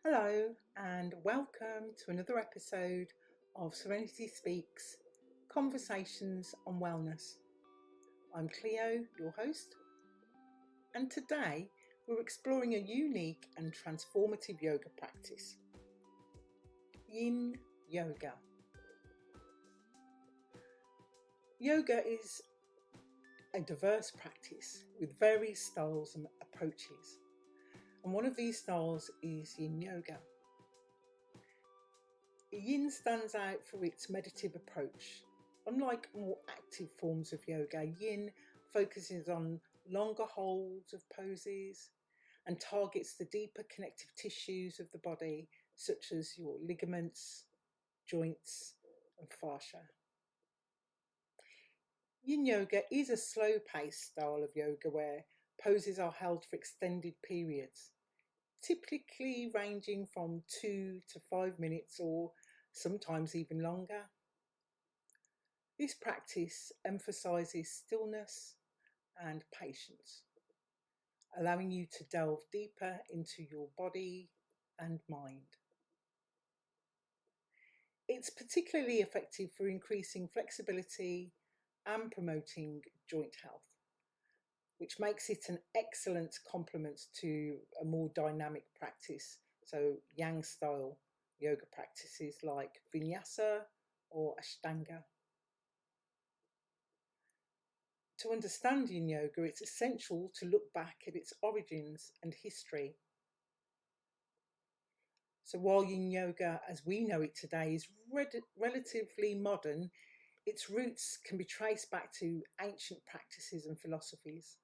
Hello, and welcome to another episode of Serenity Speaks Conversations on Wellness. I'm Cleo, your host, and today we're exploring a unique and transformative yoga practice, Yin Yoga. Yoga is a diverse practice with various styles and approaches, and one of these styles is Yin Yoga. Yin stands out for its meditative approach. Unlike more active forms of yoga, Yin focuses on longer holds of poses and targets the deeper connective tissues of the body, such as your ligaments, joints, and fascia. Yin Yoga is a slow-paced style of yoga where poses are held for extended periods, typically ranging from 2 to 5 minutes or sometimes even longer. This practice emphasises stillness and patience, allowing you to delve deeper into your body and mind. It's particularly effective for increasing flexibility and promoting joint health, which makes it an excellent complement to a more dynamic practice, so yang style yoga practices like vinyasa or ashtanga. To understand Yin Yoga, it's essential to look back at its origins and history. So while Yin Yoga, as we know it today, is relatively modern, its roots can be traced back to ancient practices and philosophies.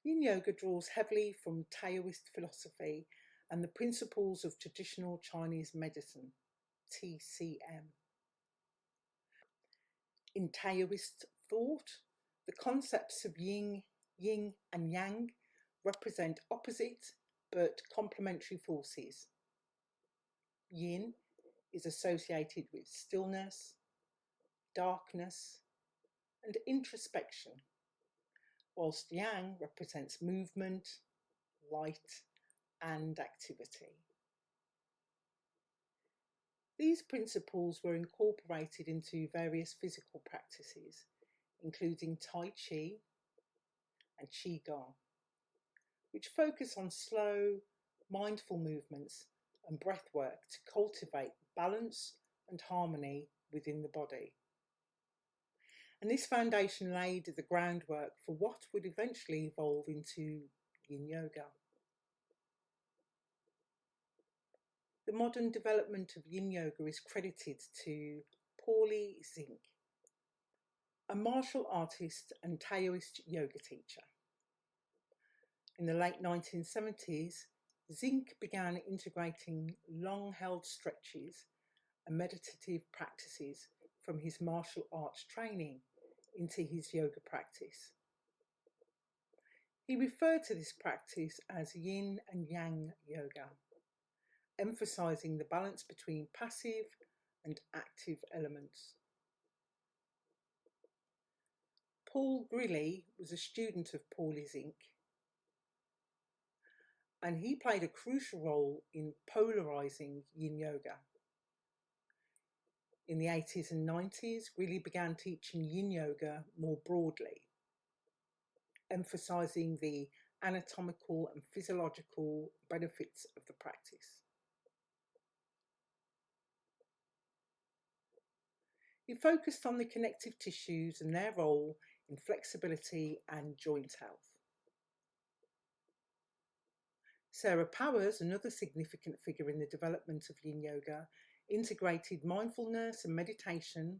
Yin Yoga draws heavily from Taoist philosophy and the principles of traditional Chinese medicine, TCM. In Taoist thought, the concepts of yin, and yang represent opposite but complementary forces. Yin is associated with stillness, darkness, and introspection, whilst yang represents movement, light, and activity. These principles were incorporated into various physical practices, including Tai Chi and Qigong, which focus on slow, mindful movements and breath work to cultivate balance and harmony within the body. And this foundation laid the groundwork for what would eventually evolve into Yin Yoga. The modern development of Yin Yoga is credited to Paulie Zink, a martial artist and Taoist yoga teacher. In the late 1970s, Zink began integrating long-held stretches and meditative practices from his martial arts training into his yoga practice. He referred to this practice as Yin and Yang Yoga, emphasising the balance between passive and active elements. Paul Grilly was a student of Paulie Zink, and he played a crucial role in polarising Yin Yoga. In the 80s and 90s, Grilly began teaching Yin Yoga more broadly, emphasising the anatomical and physiological benefits of the practice. He focused on the connective tissues and their role in flexibility and joint health. Sarah Powers, another significant figure in the development of Yin Yoga, integrated mindfulness and meditation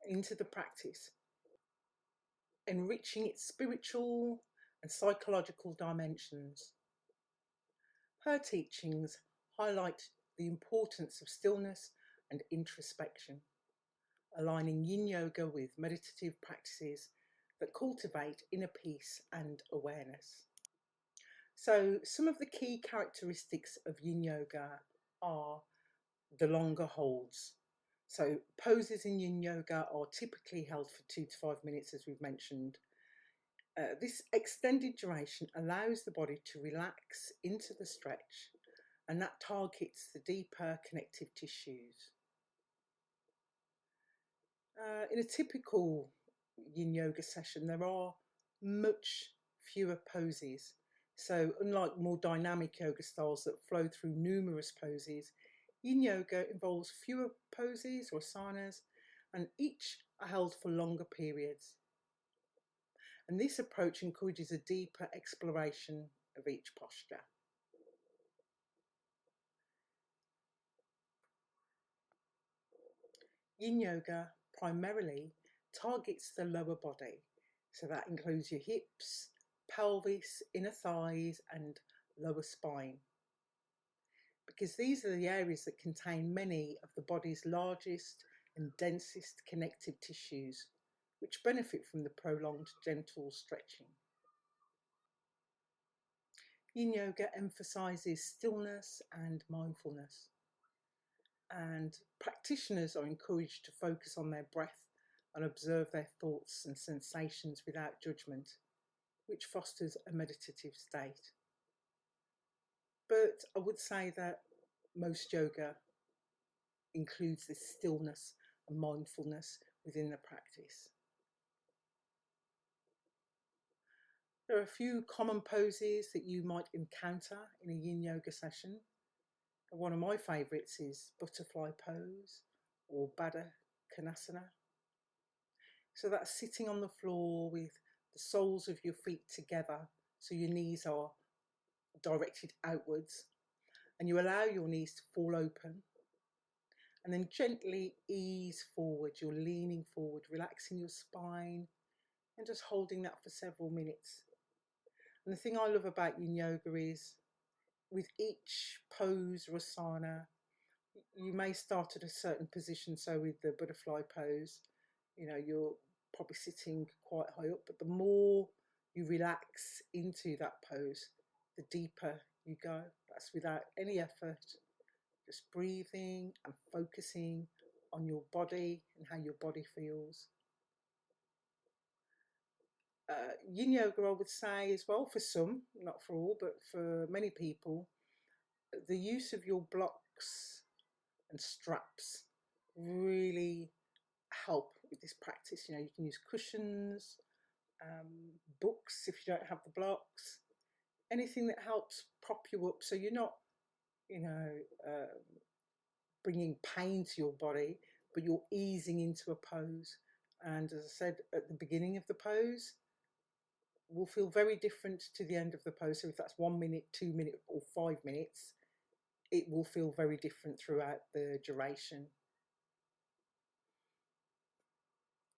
into the practice, enriching its spiritual and psychological dimensions. Her teachings highlight the importance of stillness and introspection, aligning Yin Yoga with meditative practices that cultivate inner peace and awareness. So some of the key characteristics of Yin Yoga are the longer holds. So poses in Yin Yoga are typically held for 2 to 5 minutes, as we've mentioned. This extended duration allows the body to relax into the stretch, and that targets the deeper connective tissues. In a typical Yin Yoga session, there are much fewer poses. So, unlike more dynamic yoga styles that flow through numerous poses, Yin Yoga involves fewer poses or asanas, and each are held for longer periods. And this approach encourages a deeper exploration of each posture. Yin Yoga primarily targets the lower body, so that includes your hips, pelvis, inner thighs, and lower spine, because these are the areas that contain many of the body's largest and densest connective tissues, which benefit from the prolonged gentle stretching. Yin Yoga emphasizes stillness and mindfulness, and practitioners are encouraged to focus on their breath and observe their thoughts and sensations without judgment, which fosters a meditative state. But I would say that most yoga includes this stillness and mindfulness within the practice. There are a few common poses that you might encounter in a Yin Yoga session. One of my favourites is butterfly pose or Baddha Konasana. So that's sitting on the floor with the soles of your feet together, so your knees are directed outwards, and you allow your knees to fall open, and then gently ease forward. You're leaning forward, relaxing your spine, and just holding that for several minutes. And the thing I love about Yin Yoga is with each pose or asana, you may start at a certain position. So with the butterfly pose, you're probably sitting quite high up, but the more you relax into that pose, the deeper you go. That's without any effort, just breathing and focusing on your body and how your body feels. Yin Yoga, I would say as well, for some, not for all, but for many people, the use of your blocks and straps really help with this practice. You can use cushions, books if you don't have the blocks, anything that helps prop you up so you're not, bringing pain to your body, but you're easing into a pose. And as I said at the beginning of the pose, will feel very different to the end of the pose. So if that's 1 minute, 2 minutes, or 5 minutes, it will feel very different throughout the duration.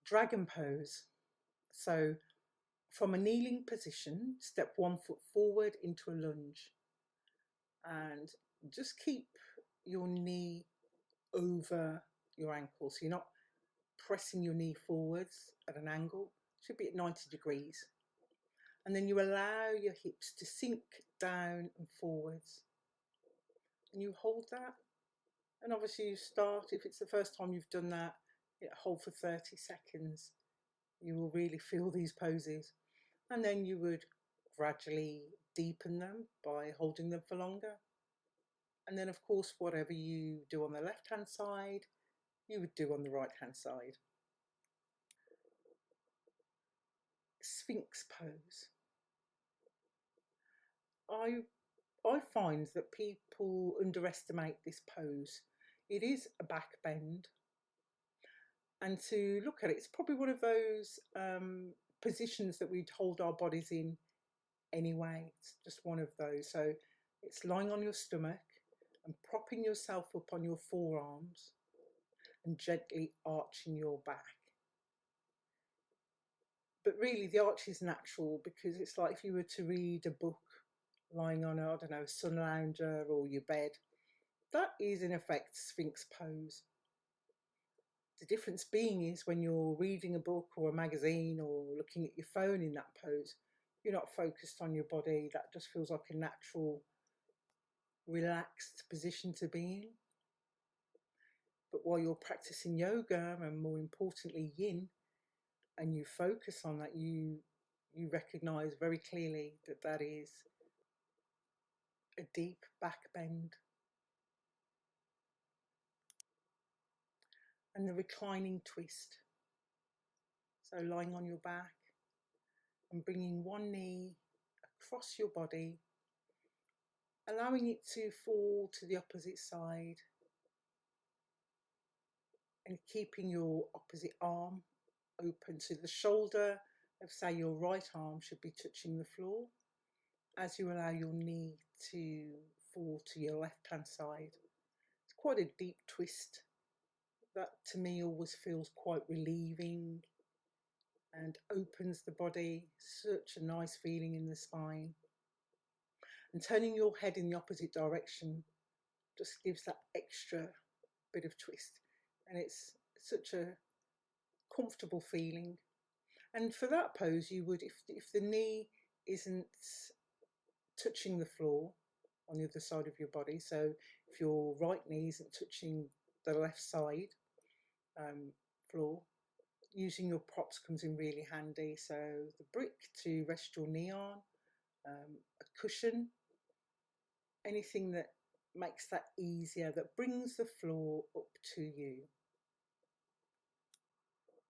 Dragon pose. So from a kneeling position, step 1 foot forward into a lunge, and just keep your knee over your ankle. So you're not pressing your knee forwards at an angle. It should be at 90 degrees. And then you allow your hips to sink down and forwards. And you hold that. And obviously you start, if it's the first time you've done that, hold for 30 seconds. You will really feel these poses. And then you would gradually deepen them by holding them for longer. And then, of course, whatever you do on the left-hand side, you would do on the right-hand side. Sphinx pose. I find that people underestimate this pose. It is a back bend. And to look at it, it's probably one of those positions that we'd hold our bodies in anyway. It's just one of those. So it's lying on your stomach and propping yourself up on your forearms and gently arching your back. But really the arch is natural, because it's like if you were to read a book lying on a, sun lounger or your bed, that is in effect Sphinx pose. The difference being is when you're reading a book or a magazine or looking at your phone in that pose, you're not focused on your body. That just feels like a natural, relaxed position to be in. But while you're practicing yoga, and more importantly yin, and you focus on that, you you recognise very clearly that that is a deep back bend. And the reclining twist. So lying on your back and bringing one knee across your body, allowing it to fall to the opposite side, and keeping your opposite arm open. So the shoulder of, say, your right arm should be touching the floor as you allow your knee to fall to your left hand side. It's quite a deep twist that to me always feels quite relieving and opens the body. Such a nice feeling in the spine. And turning your head in the opposite direction just gives that extra bit of twist, and it's such a comfortable feeling. And for that pose, you would, if the knee isn't touching the floor on the other side of your body, so if your right knee isn't touching the left side floor, using your props comes in really handy. So the brick to rest your knee on, a cushion, anything that makes that easier, that brings the floor up to you.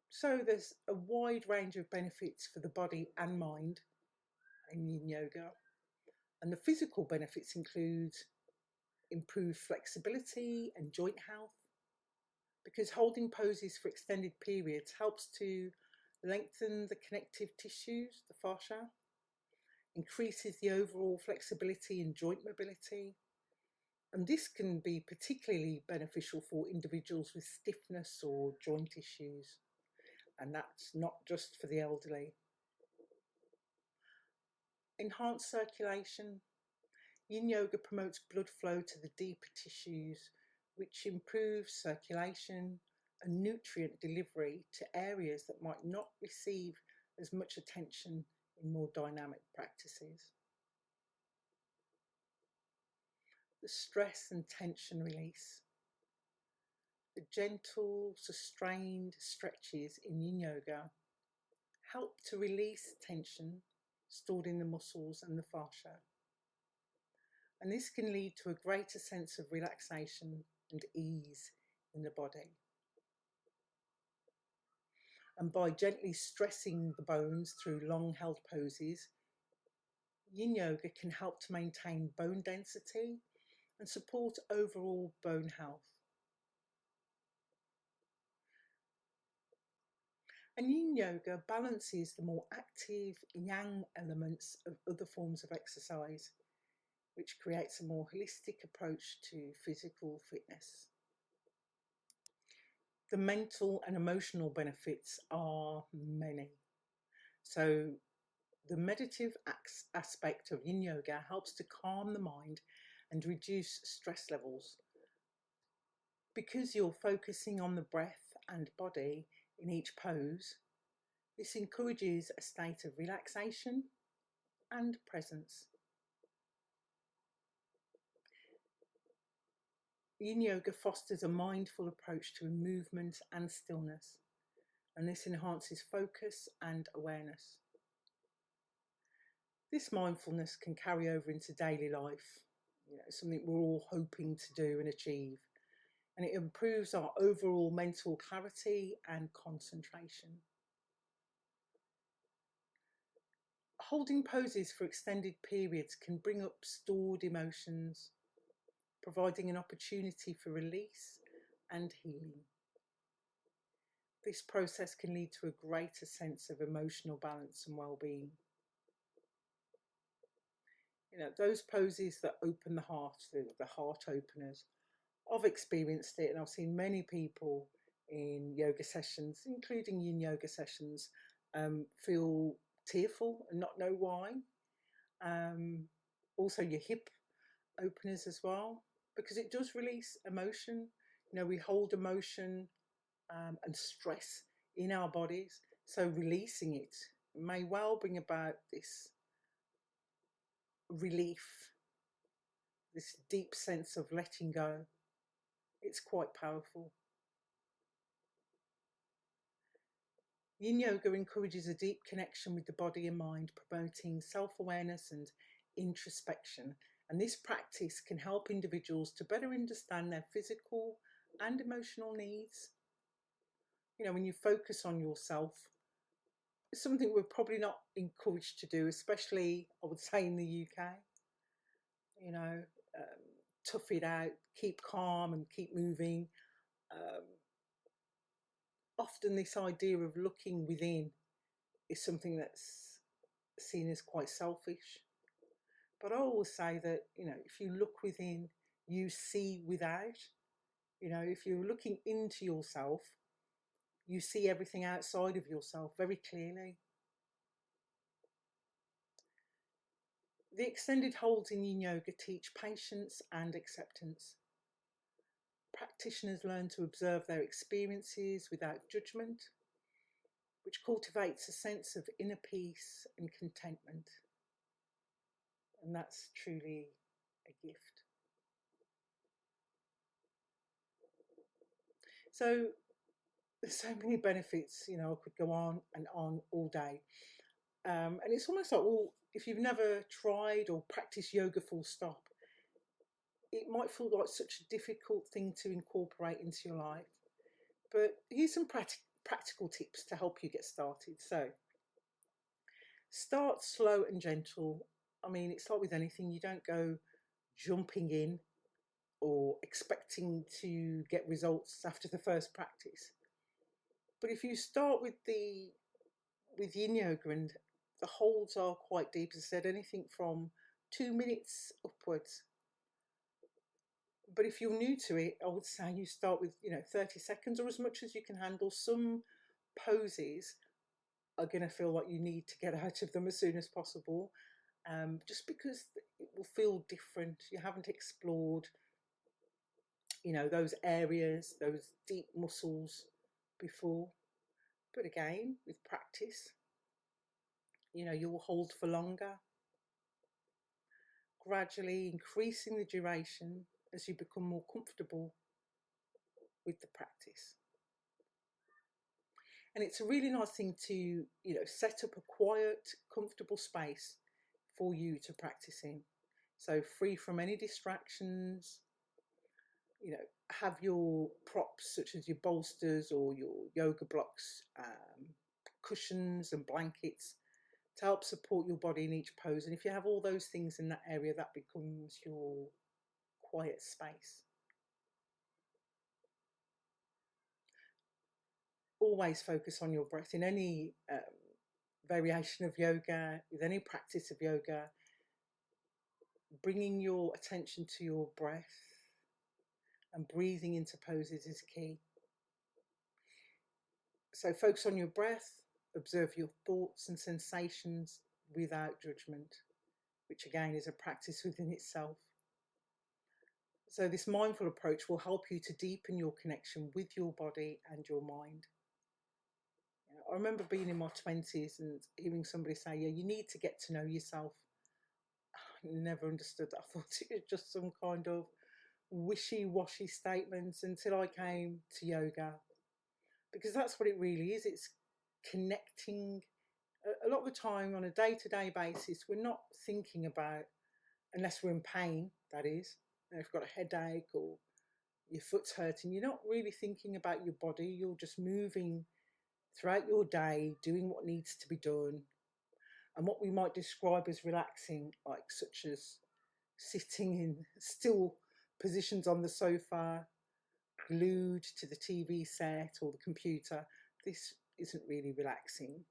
So there's a wide range of benefits for the body and mind in Yin Yoga. And the physical benefits include improved flexibility and joint health, because holding poses for extended periods helps to lengthen the connective tissues, the fascia, increases the overall flexibility and joint mobility. And this can be particularly beneficial for individuals with stiffness or joint issues. And that's not just for the elderly. Enhanced circulation. Yin Yoga promotes blood flow to the deeper tissues, which improves circulation and nutrient delivery to areas that might not receive as much attention in more dynamic practices. The stress and tension release. The gentle, sustained stretches in Yin Yoga help to release tension stored in the muscles and the fascia. And this can lead to a greater sense of relaxation and ease in the body. And by gently stressing the bones through long held poses, Yin Yoga can help to maintain bone density and support overall bone health. And Yin Yoga balances the more active yang elements of other forms of exercise, which creates a more holistic approach to physical fitness. The mental and emotional benefits are many. So the meditative aspect of Yin Yoga helps to calm the mind and reduce stress levels. Because you're focusing on the breath and body in each pose, this encourages a state of relaxation and presence. Yin Yoga fosters a mindful approach to movement and stillness, and this enhances focus and awareness. This mindfulness can carry over into daily life, something we're all hoping to do and achieve, and it improves our overall mental clarity and concentration. Holding poses for extended periods can bring up stored emotions, providing an opportunity for release and healing. This process can lead to a greater sense of emotional balance and well-being. Those poses that open the heart, the heart openers, I've experienced it, and I've seen many people in yoga sessions, including Yin Yoga sessions, feel tearful and not know why. Also your hip openers as well, because it does release emotion. We hold emotion and stress in our bodies, so releasing it may well bring about this relief, this deep sense of letting go. It's quite powerful. Yin Yoga encourages a deep connection with the body and mind, promoting self-awareness and introspection. And this practice can help individuals to better understand their physical and emotional needs. You know, when you focus on yourself, it's something we're probably not encouraged to do, especially, I would say, in the UK. You know, tough it out, keep calm and keep moving. Um, Often this idea of looking within is something that's seen as quite selfish. But I always say that, you know, if you look within, you see without. You know, if you're looking into yourself, you see everything outside of yourself very clearly. The extended holds in Yin Yoga teach patience and acceptance. Practitioners learn to observe their experiences without judgment, which cultivates a sense of inner peace and contentment. And that's truly a gift. So there's so many benefits, you know, I could go on and on all day. And it's almost like, well, if you've never tried or practiced yoga full stop, it might feel like such a difficult thing to incorporate into your life. But here's some practical tips to help you get started. So start slow and gentle. I mean, it's like with anything, you don't go jumping in or expecting to get results after the first practice. But if you start with Yin Yoga, and the holds are quite deep, as I said, anything from 2 minutes upwards. But if you're new to it, I would say you start with, you know, 30 seconds or as much as you can handle. Some poses are going to feel like you need to get out of them as soon as possible, just because it will feel different. You haven't explored, you know, those areas, those deep muscles before. But again, with practice, you know, you'll hold for longer, gradually increasing the duration as you become more comfortable with the practice. And it's a really nice thing to, you know, set up a quiet, comfortable space for you to practice in. So free from any distractions, you know, have your props such as your bolsters or your yoga blocks, cushions and blankets to help support your body in each pose. And if you have all those things in that area, that becomes your quiet space. Always focus on your breath in any variation of yoga, with any practice of yoga. Bringing your attention to your breath and breathing into poses is key. So focus on your breath, observe your thoughts and sensations without judgment, which again is a practice within itself. So this mindful approach will help you to deepen your connection with your body and your mind. You know, I remember being in my 20s and hearing somebody say, yeah, you need to get to know yourself. I never understood that. I thought it was just some kind of wishy-washy statements until I came to yoga, because that's what it really is. It's connecting. A lot of the time on a day-to-day basis, we're not thinking about, unless we're in pain, that is, if you've got a headache or your foot's hurting, you're not really thinking about your body. You're just moving throughout your day, doing what needs to be done, and what we might describe as relaxing, like such as sitting in still positions on the sofa, glued to the TV set or the computer. This isn't really relaxing.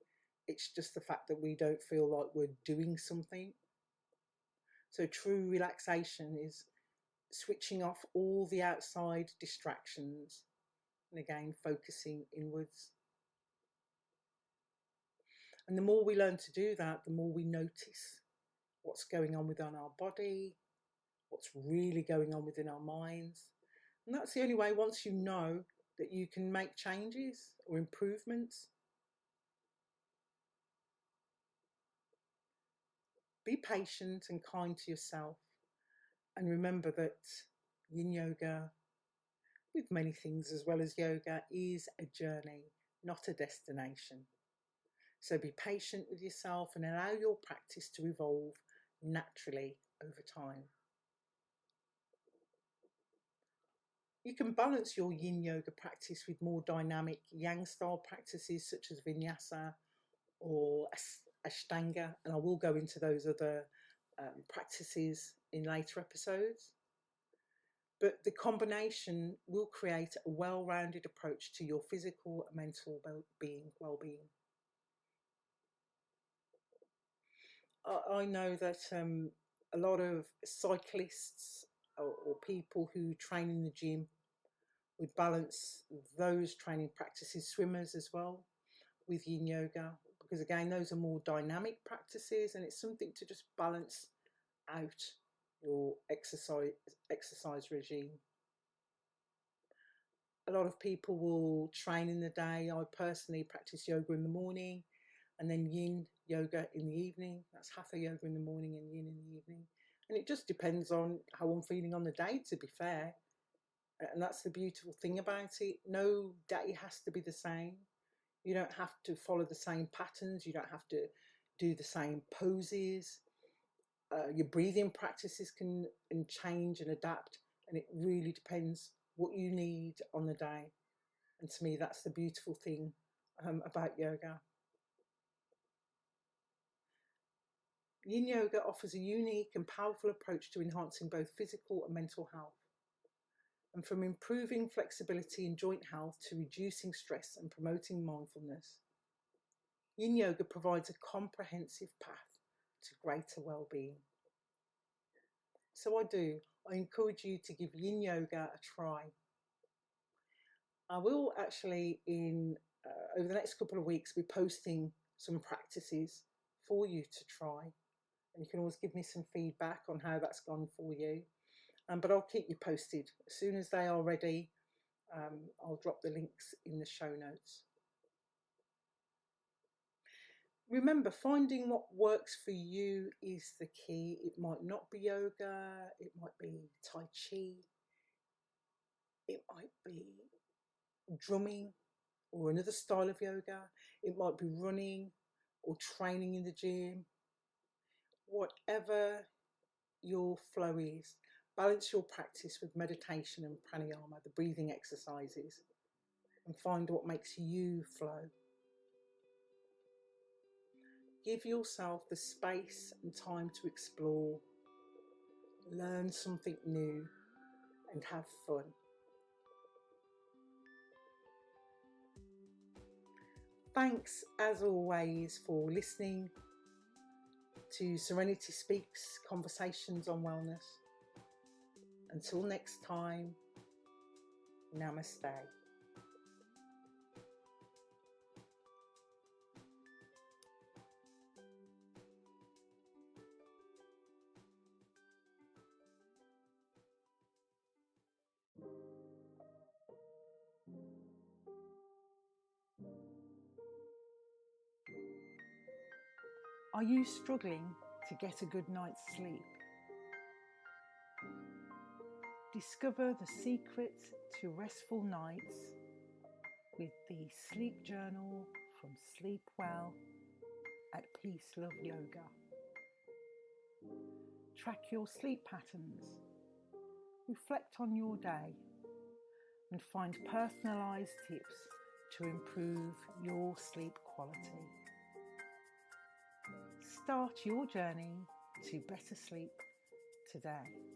It's just the fact that we don't feel like we're doing something. So true relaxation is switching off all the outside distractions and again focusing inwards. And the more we learn to do that, the more we notice what's going on within our body, what's really going on within our minds. And that's the only way, once you know, that you can make changes or improvements. Be patient and kind to yourself. And remember that Yin Yoga, with many things as well as yoga, is a journey, not a destination. So be patient with yourself and allow your practice to evolve naturally over time. You can balance your Yin Yoga practice with more dynamic Yang style practices such as Vinyasa or Ashtanga, and I will go into those other practices in later episodes. But the combination will create a well-rounded approach to your physical and mental well-being. I know that a lot of cyclists or people who train in the gym would balance those training practices, swimmers as well, with Yin Yoga, because again, those are more dynamic practices, and it's something to just balance out your exercise regime. A lot of people will train in the day. I personally practice yoga in the morning and then Yin Yoga in the evening. That's Hatha Yoga in the morning and Yin in the evening. And it just depends on how I'm feeling on the day, to be fair. And that's the beautiful thing about it. No day has to be the same. You don't have to follow the same patterns. You don't have to do the same poses. Your breathing practices can change and adapt. And it really depends what you need on the day. And to me, that's the beautiful thing about yoga. Yin Yoga offers a unique and powerful approach to enhancing both physical and mental health. And from improving flexibility and joint health to reducing stress and promoting mindfulness, Yin Yoga provides a comprehensive path to greater well-being. So I encourage you to give Yin Yoga a try. I will actually over the next couple of weeks be posting some practices for you to try. And you can always give me some feedback on how that's gone for you. But I'll keep you posted. As soon as they are ready, I'll drop the links in the show notes. Remember, finding what works for you is the key. It might not be yoga, it might be Tai Chi, it might be drumming or another style of yoga, it might be running or training in the gym. Whatever your flow is, balance your practice with meditation and pranayama, the breathing exercises, and find what makes you flow. Give yourself the space and time to explore, learn something new, and have fun. Thanks as always for listening to Serenity Speaks, Conversations on Wellness. Until next time, namaste. Are you struggling to get a good night's sleep? Discover the secret to restful nights with the Sleep Journal from Sleep Well at Peace Love Yoga. Track your sleep patterns, reflect on your day, and find personalised tips to improve your sleep quality. Start your journey to better sleep today.